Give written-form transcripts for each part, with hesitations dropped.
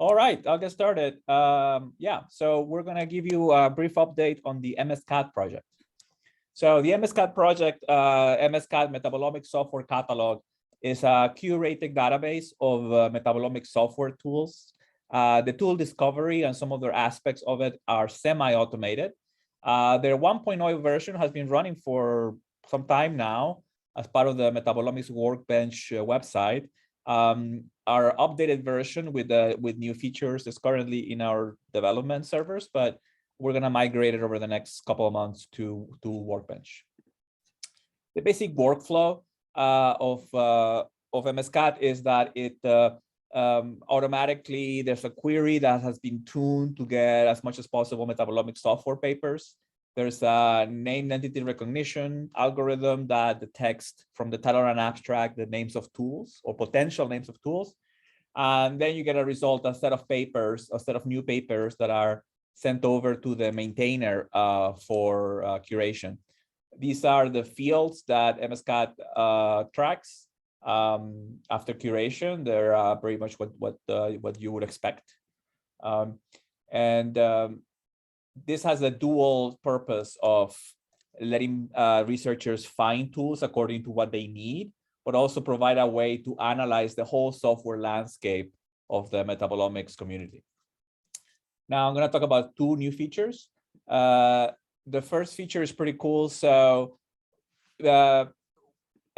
All right, I'll get started. So we're going to give you a brief update on the MSCAT project. So the MSCAT project, MSCAT Metabolomics Software Catalog, is a curated database of metabolomic software tools. The tool discovery and some of their aspects of it are semi-automated. Their 1.0 version has been running for some time now as part of the Metabolomics Workbench website. Our updated version with new features is currently in our development servers, but we're going to migrate it over the next couple of months to Workbench. The basic workflow of MSCAT is that it automatically, there's a query that has been tuned to get as much as possible metabolomic software papers. There's a named entity recognition algorithm that detects from the title and abstract the names of tools or potential names of tools. And then you get a result, a set of papers, a set of new papers that are sent over to the maintainer for curation. These are the fields that MSCAT tracks after curation. They're pretty much what you would expect. This has a dual purpose of letting researchers find tools according to what they need, but also provide a way to analyze the whole software landscape of the metabolomics community. Now I'm going to talk about two new features. The first feature is pretty cool. So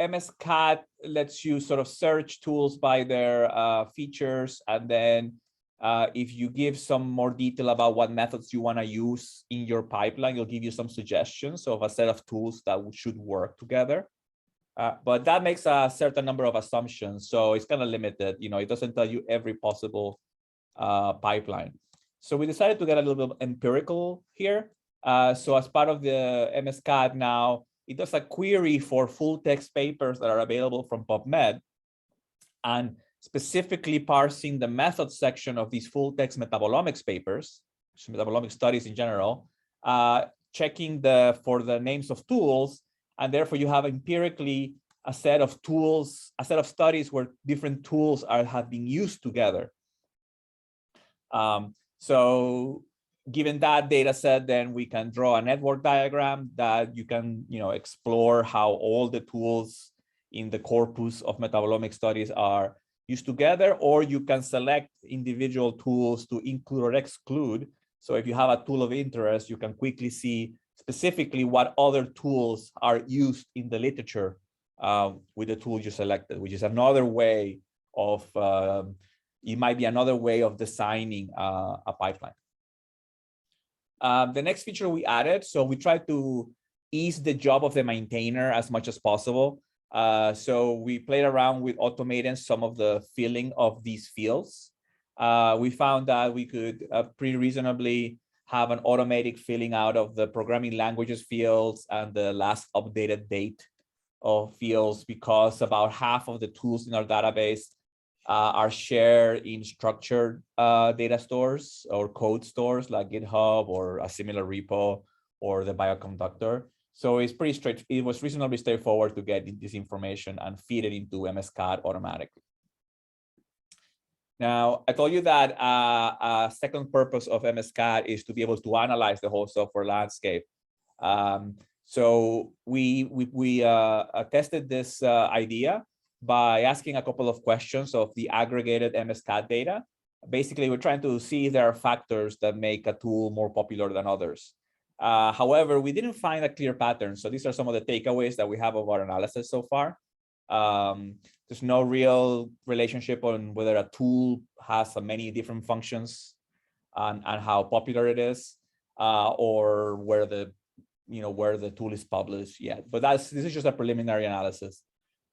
MSCAT lets you sort of search tools by their features, and then if you give some more detail about what methods you want to use in your pipeline, it'll give you some suggestions of a set of tools that should work together. But that makes a certain number of assumptions, so it's kind of limited. It doesn't tell you every possible pipeline. So we decided to get a little bit empirical here. So as part of the MSCAT now, it does a query for full text papers that are available from PubMed, and specifically parsing the method section of these full text metabolomics papers, metabolomic studies in general, checking for the names of tools, and therefore you have empirically a set of tools, a set of studies where different tools have been used together. So given that data set, then we can draw a network diagram that you can explore how all the tools in the corpus of metabolomic studies are used together, or you can select individual tools to include or exclude. So if you have a tool of interest, you can quickly see specifically what other tools are used in the literature with the tool you selected, which is another way of, it might be another way of designing a pipeline. The next feature we added, so we tried to ease the job of the maintainer as much as possible. So we played around with automating some of the filling of these fields. We found that we could pretty reasonably have an automatic filling out of the programming languages fields and the last updated date of fields, because about half of the tools in our database are shared in structured data stores or code stores like GitHub or a similar repo or the bioconductor. So it's pretty straight. It was reasonably straightforward to get this information and feed it into MSCAT automatically. Now, I told you that a second purpose of MSCAT is to be able to analyze the whole software landscape. So we tested this idea by asking a couple of questions of the aggregated MSCAT data. Basically, we're trying to see if there are factors that make a tool more popular than others. However, we didn't find a clear pattern. So these are some of the takeaways that we have of our analysis so far. There's no real relationship on whether a tool has many different functions and how popular it is, or where the tool is published yet. But this is just a preliminary analysis.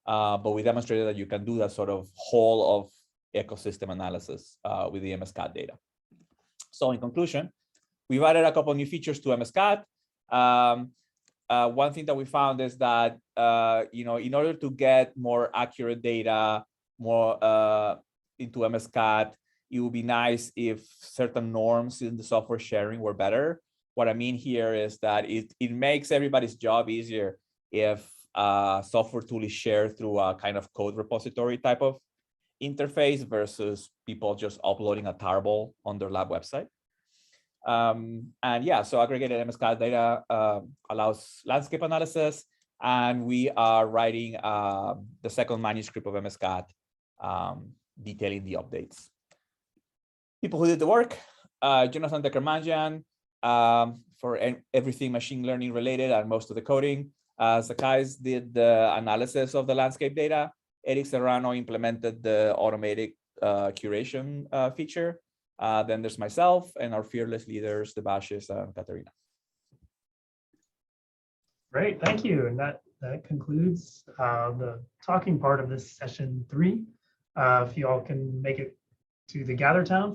But we demonstrated that you can do that sort of whole of ecosystem analysis with the MSCAT data. So in conclusion, we've added a couple of new features to MSCAT. One thing that we found is that in order to get more accurate data into MSCAT, it would be nice if certain norms in the software sharing were better. What I mean here is that it makes everybody's job easier if software tool is shared through a kind of code repository type of interface versus people just uploading a tarball on their lab website. And yeah, so aggregated MSCAD data allows landscape analysis, and we are writing the second manuscript of MSCAD detailing the updates. People who did the work, Jonathan Decker-Manjan for everything machine learning related and most of the coding. Zakais did the analysis of the landscape data. Eric Serrano implemented the automatic curation feature. Then there's myself and our fearless leaders, Debashis and Katerina. Great, thank you. And that concludes the talking part of this session 3. If you all can make it to the Gather Town